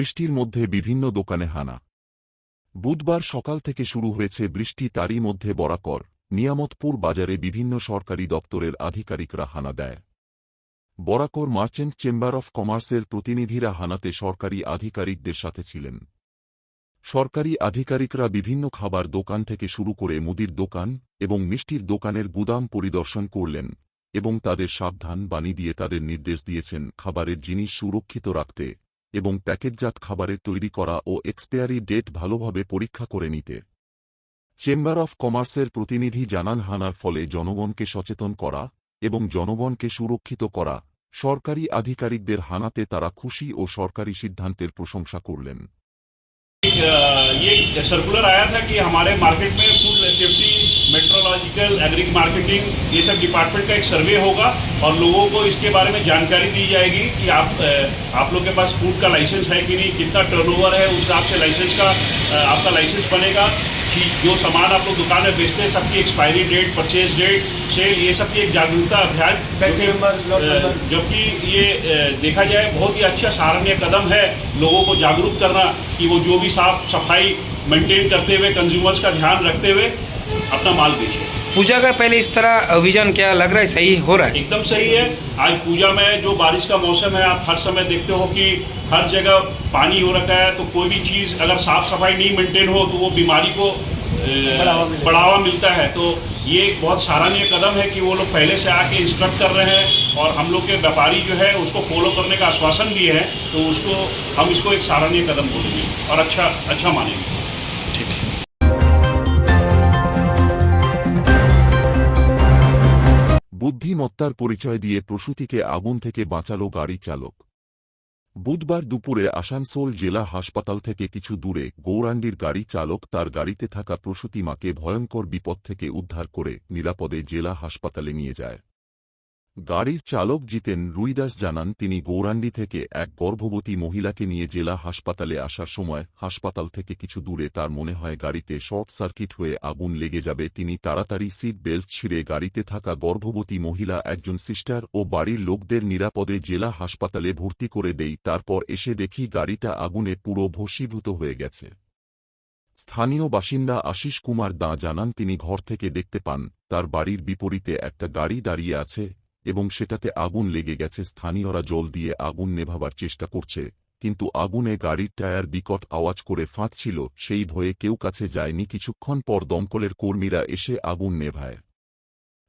বৃষ্টির মধ্যে বিভিন্ন দোকানে হানা। বুধবার সকাল থেকে শুরু হয়েছে বৃষ্টি, তারই মধ্যে বরাকর, নিয়ামতপুর বাজারে বিভিন্ন সরকারি দপ্তরের আধিকারিকরা হানা দেয়। বরাকর মার্চেন্ট চেম্বার অফ কমার্সের প্রতিনিধিরা হানাতে সরকারি আধিকারিকদের সাথে ছিলেন। সরকারি আধিকারিকরা বিভিন্ন খাবার দোকান থেকে শুরু করে মুদির দোকান এবং মিষ্টির দোকানের গুদাম পরিদর্শন করলেন এবং তাদের সাবধান বাণী দিয়ে তাদের নির্দেশ দিয়েছেন খাবারের জিনিস সুরক্ষিত রাখতে এবং প্যাকেটজাত খাবারের তৈরি করা ও এক্সপায়ারি ডেট ভালোভাবে পরীক্ষা করে নিতে। চেম্বার অফ কমার্সের প্রতিনিধি জানান, হানার ফলে জনগণকে সচেতন করা এবং জনগণকে সুরক্ষিত করা। সরকারি আধিকারিকদের হানাতে তারা খুশি ও সরকারি সিদ্ধান্তের প্রশংসা করলেন। ये सर्कुलर आया था कि हमारे मार्केट में food safety, metrological, agri marketing, ये सब डिपार्टमेंट का एक सर्वे होगा और लोगों को इसके बारे में जानकारी दी जाएगी कि आप लोग के पास फूड का लाइसेंस है कि नहीं, कितना टर्नओवर है, उस हिसाब से लाइसेंस का आपका लाइसेंस बनेगा कि जो सामान आप लोग दुकान में बेचते हैं सबकी expiry date, purchase date, sale, ये सब की एक जागरूकता अभियान। जबकि ये देखा जाए बहुत ही अच्छा सराहनीय कदम है लोगों को जागरूक करना कि वो जो भी साफ सफाई मेंटेन करते हुए, कंज्यूमर्स का ध्यान रखते हुए अपना माल बेचे। पूजा का पहले इस तरह अभियान क्या लग रहा है, सही हो रहा है? एकदम सही है। आज पूजा में जो बारिश का मौसम है, आप हर समय देखते हो कि हर जगह पानी हो रखा है, तो कोई भी चीज़ अगर साफ सफाई नहीं मेंटेन हो तो वो बीमारी को बढ़ावा मिलता है। तो ये एक बहुत सराहनीय कदम है कि वो लोग पहले से आके इंस्ट्रक्ट कर रहे हैं और हम लोग के व्यापारी जो है उसको फॉलो करने का आश्वासन दिए हैं, तो हम इसको एक सराहनीय कदम बोलेंगे और अच्छा मानेंगे। ठीक है। বুদ্ধিমত্তার পরিচয় দিয়ে প্রসূতিকে আগুন থেকে বাঁচালো গাড়ি চালক। বুধবার দুপুরে আসানসোল জেলা হাসপাতাল থেকে কিছু দূরে গৌরাণ্ডীর গাড়ি চালক তার গাড়িতে থাকা প্রসূতি মাকে ভয়ঙ্কর বিপদ থেকে উদ্ধার করে নিরাপদে জেলা হাসপাতালে নিয়ে যায়। গাড়ির চালক জিতেন রুইদাস জানান, তিনি গৌরাণ্ডী থেকে এক গর্ভবতী মহিলাকে নিয়ে জেলা হাসপাতালে আসার সময় হাসপাতাল থেকে কিছু দূরে তার মনে হয় গাড়িতে শর্ট সার্কিট হয়ে আগুন লেগে যাবে। তিনি তাড়াতাড়ি সিট বেল্ট ছিঁড়ে গাড়িতে থাকা গর্ভবতী মহিলা, একজন সিস্টার ও বাড়ির লোকদের নিরাপদে জেলা হাসপাতালে ভর্তি করে দেই। তারপর এসে দেখি গাড়িটা আগুনে পুরো ভস্মীভূত হয়ে গেছে। স্থানীয় বাসিন্দা আশিস কুমার দাঁ জানান, তিনি ঘর থেকে দেখতে পান তার বাড়ির বিপরীতে একটা গাড়ি দাঁড়িয়ে আছে এবং সেটাতে আগুন লেগে গেছে। স্থানীয়রা জল দিয়ে আগুন নেভাবার চেষ্টা করছে, কিন্তু আগুনে গাড়ির টায়ার বিকট আওয়াজ করে ফাঁকছিল। সেই ভয়ে কেউ কাছে যায়নি। কিছুক্ষণ পর দমকলের কর্মীরা এসে আগুন নেভায়।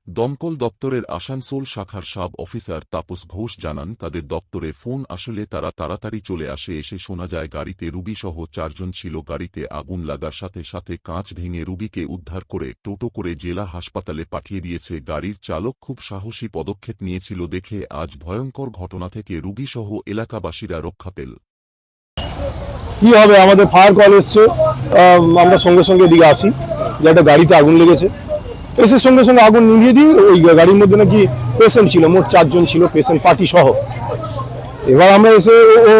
দমকল দপ্তরের আসানসোল শাখার সাব অফিসার তাপস ঘোষ জানান, তাদের দপ্তরে ফোন আসলে তারা তাড়াতাড়ি চলে আসে। এসে শোনা যায় গাড়িতে রুবিসহ 4 জন ছিল। গাড়িতে আগুন লাগার সাথে সাথে কাঁচ ভেঙে রুবিকে উদ্ধার করে টোটো করে জেলা হাসপাতালে পাঠিয়ে দিয়েছে। গাড়ির চালক খুব সাহসী পদক্ষেপ নিয়েছিল দেখে আজ ভয়ঙ্কর ঘটনা থেকে রুবিসহ এলাকাবাসীরা রক্ষা পেল। কি হবে, আমাদের ফায়ার কল এসছে, আমরা সঙ্গে সঙ্গে এদিকে আসি যে একটা গাড়িতে আগুন লেগেছে। এসে সঙ্গে সঙ্গে আগুন নিভিয়ে দিই। ওই গাড়ির মধ্যে নাকি পেশেন্ট ছিল, মোট 4 জন ছিল, পেশেন্ট পার্টি সহ। এবার আমরা এসে ও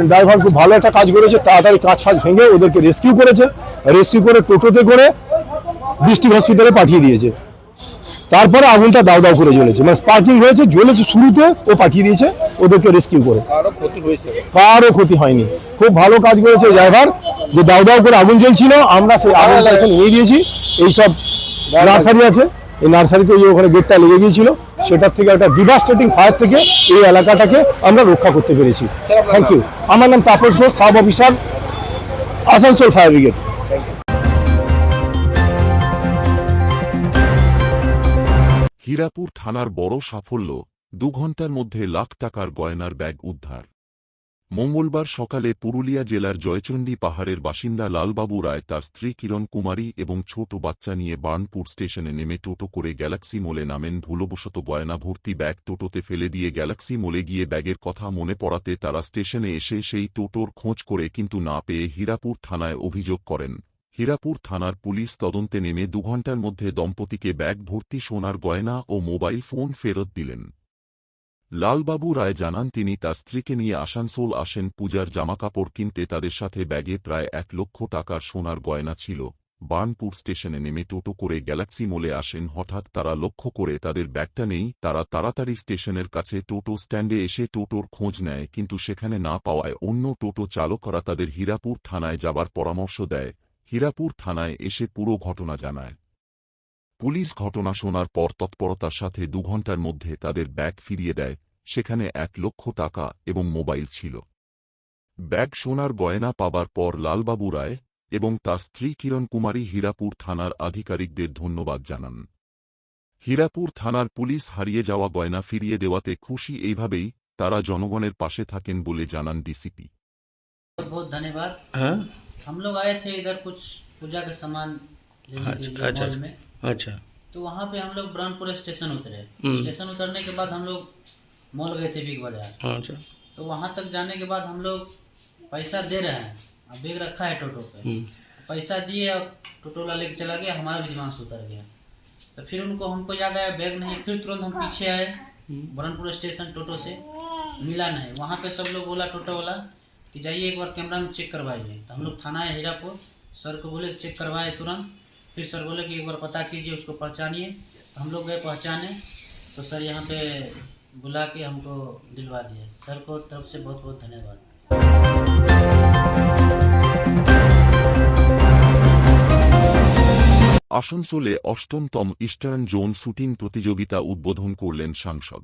ড্রাইভার খুব ভালো একটা কাজ করেছে, তাড়াতাড়ি কাঁচ ফাঁচ ভেঙে ওদেরকে রেস্কিউ করেছে। রেস্কিউ করে টোটোতে করে ডিস্ট্রিক্ট হসপিটালে পাঠিয়ে দিয়েছে। তারপরে আগুনটা দাউ দাউ করে জ্বলেছে, মানে স্পার্কিং হয়েছে, জ্বলেছে শুরুতে, ও পাঠিয়ে দিয়েছে ওদেরকে রেস্কিউ করে। কারো ক্ষতি হয়নি। খুব ভালো কাজ করেছে ড্রাইভার, যে দাউ দাউ করে আগুন জ্বলছিল, আমরা সেই আগুনটা এসে নিয়ে গিয়েছি। এইসব নার্সারি আছে, এই নার্সারিতে যে ওখানে গেটটা লেগে গিয়েছিল, সেটার থেকে একটা ডিভাস্টেটিং ফায়ার থেকে এই এলাকাটাকে আমরা রক্ষা করতে পেরেছি। Thank you. আমার নাম Tapas Ghosh, sub officer, Asansol fire brigade. Hirapur থানার বড় সাফল্য, 2 ঘণ্টার মধ্যে লাখ টাকার গয়নার ব্যাগ উদ্ধার। মঙ্গলবার সকালে পুরুলিয়া জেলার জয়চণ্ডী পাহাড়ের বাসিন্দা লালবাবু রায় তার স্ত্রী কিরণ কুমারী এবং ছোট বাচ্চা নিয়ে বার্নপুর স্টেশনে নেমে টোটো করে গ্যালাক্সি মলে নামেন। ভুলবশত গয়না ভর্তি ব্যাগ টোটোতে ফেলে দিয়ে গ্যালাক্সি মলে গিয়ে ব্যাগের কথা মনে পড়াতে তারা স্টেশনে এসে সেই টোটোর খোঁজ করে কিন্তু না পেয়ে হীরাপুর থানায় অভিযোগ করেন। হীরাপুর থানার পুলিশ তদন্তে নেমে 2 ঘণ্টার মধ্যে দম্পতিকে ব্যাগ ভর্তি সোনার গয়না ও মোবাইল ফোন ফেরত দিলেন। লালবাবু রায় জানান, তিনি তার স্ত্রীকে নিয়ে আসানসোল আসেন পূজার জামাকাপড় কিনতে। তাদের সাথে ব্যাগে প্রায় 1 লক্ষ টাকার সোনার গয়না ছিল। বার্নপুর স্টেশনে নেমে টোটো করে গ্যালাক্সি মলে আসেন। হঠাৎ তারা লক্ষ্য করে তাদের ব্যাগটা নেই। তারা তাড়াতাড়ি স্টেশনের কাছে টোটো স্ট্যান্ডে এসে টোটোর খোঁজ নেয়, কিন্তু সেখানে না পাওয়ায় অন্য টোটো চালকরা তাদের হীরাপুর থানায় যাবার পরামর্শ দেয়। হীরাপুর থানায় এসে পুরো ঘটনা জানায়। পুলিশ ঘটনা শোনার পর তৎপরতার সাথে 2 ঘণ্টার মধ্যে তাদের ব্যাগ ফিরিয়ে দেয়। সেখানে 1 লক্ষ টাকা এবং মোবাইল ছিল। ব্যাগ সোনার গয়না পাবার পর লালবাবু রায় এবং তার স্ত্রী কিরণ কুমারী হীরাপুর থানার আধিকারিকদের ধন্যবাদ জানান। হীরাপুর থানার পুলিশ হারিয়ে যাওয়া গয়না ফিরিয়ে দেওয়াতে খুশি। এইভাবেই তারা জনগণের পাশে থাকেন বলে জানান ডিসিপি। बहुत बहुत धन्यवाद। हाँ हम लोग आए थे इधर कुछ पूजा के सामान लेने के लिए अच्छा मॉल में, अच्छा तो वहाँ पे हम लोग ब्रह्मपुर स्टेशन उतरे। स्टेशन उतरने के बाद हम लोग मॉल गए थे बिग बाजार। अच्छा तो वहाँ तक जाने के बाद हम लोग पैसा दे रहे हैं, अब बैग रखा है टोटो पे, पैसा दिए और टोटो वाला लेके चला गया, हमारा भी दिमाग से उतर गया। तो फिर हमको याद आया बैग नहीं, फिर तुरंत हम पीछे आए ब्रह्मपुर स्टेशन टोटो से, मिला नहीं। वहाँ पे सब लोग बोला टोटो वाला कि जाइए एक बार कैमरा में चेक करवाइए। तो हम लोग थाना है हीरापुर, सर को बोले चेक करवाए तुरंत। फिर सर बोले कि एक बार पता कीजिए, उसको पहचानिए। तो हम लोग गए पहचाने, तो सर यहाँ पे बुला के हमको दिलवा दिए। सर को तरफ से बहुत बहुत धन्यवाद। আসানসোলে 8তম ইস্টার্ন জোন শুটিং প্রতিযোগিতা উদ্বোধন করলেন সাংসদ।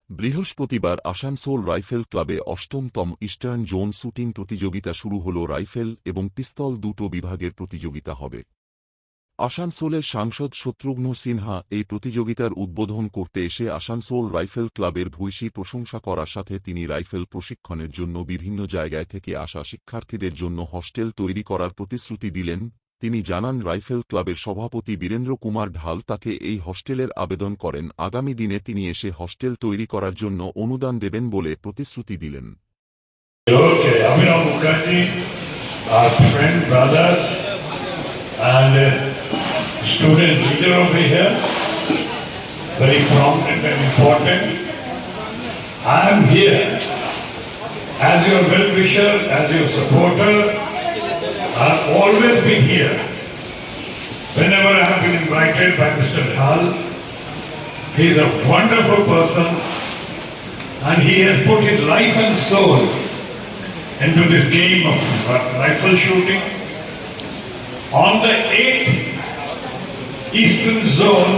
বৃহস্পতিবার আসানসোল রাইফেল ক্লাবে 8তম ইস্টার্ন জোন শুটিং প্রতিযোগিতা শুরু হল। রাইফেল এবং পিস্তল দুটো বিভাগের প্রতিযোগিতা হবে। আসানসোলের সাংসদ শত্রুঘ্ন সিনহা এই প্রতিযোগিতার উদ্বোধন করতে এসে আসানসোল রাইফেল ক্লাবের ভূয়সী প্রশংসা করার সাথে তিনি রাইফেল প্রশিক্ষণের জন্য বিভিন্ন জায়গায় থেকে আসা শিক্ষার্থীদের জন্য হস্টেল তৈরি করার প্রতিশ্রুতি দিলেন। তিনি জানান, রাইফেল ক্লাবের সভাপতি বীরেন্দ্র কুমার ঢাল তাকে এই হস্টেলের আবেদন করেন। আগামী দিনে তিনি এসে হস্টেল তৈরি করার জন্য অনুদান দেবেন বলে প্রতিশ্রুতি দিলেন। Abhinav Mukherjee, our friend, brother, and student leader over here, very prominent and important. I am here as your well-wisher, as your supporter. I've always been here. Whenever I have been invited by Mr. Dhal, he is a wonderful person and he has put his life and soul into this game of rifle shooting. On the 8th Eastern Zone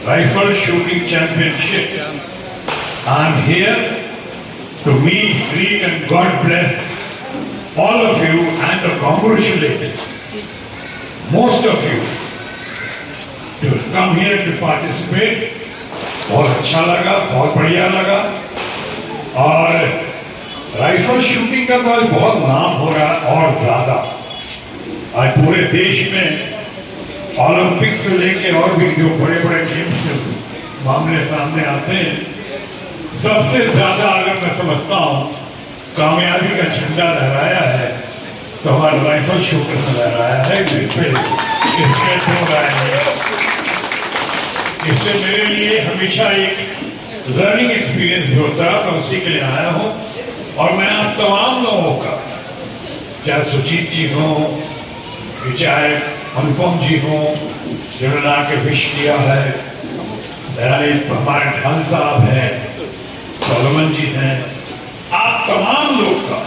Rifle Shooting Championship, I am here to meet, greet and God bless all of you and to congratulate most of you to come here to participate. बहुत अच्छा लगा, बहुत बढ़िया लगा। और rifle shooting का तो आज बहुत नाम हो रहा है और ज्यादा। आज पूरे देश में ओलंपिक से लेके और भी जो बड़े बड़े गेम्स के मामले सामने आते हैं, सबसे ज्यादा अगर मैं समझता हूँ कामयाबी का झंडा लहराया है तो हमारा राइफल शूटर ने लहराया है। इससे मेरे लिए हमेशा एक लर्निंग एक्सपीरियंस भी होता है, मैं उसी के लिए आया हूँ। और मैं आप तमाम लोगों का, चाहे सुजीत जी हो, चाहे अनुपम जी हो, जिन्होंने आके विश किया है, हमारे ढाल साहब हैं, सोलमन जी हैं, आप तमाम लोग का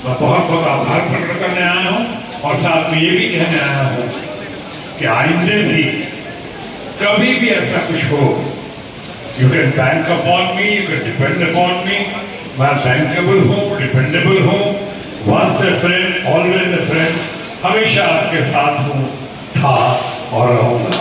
मैं बहुत बहुत आभार प्रकट करने आया हूँ। और साथ में ये भी कहने आया हूँ कि आइंदे भी कभी भी ऐसा कुछ हो, you can bank upon me, you can depend upon me. मैं बैंकेबल हूँ, डिपेंडेबल हूँ, once a friend always a friend, हमेशा आपके साथ हूँ, था और रहूंगा।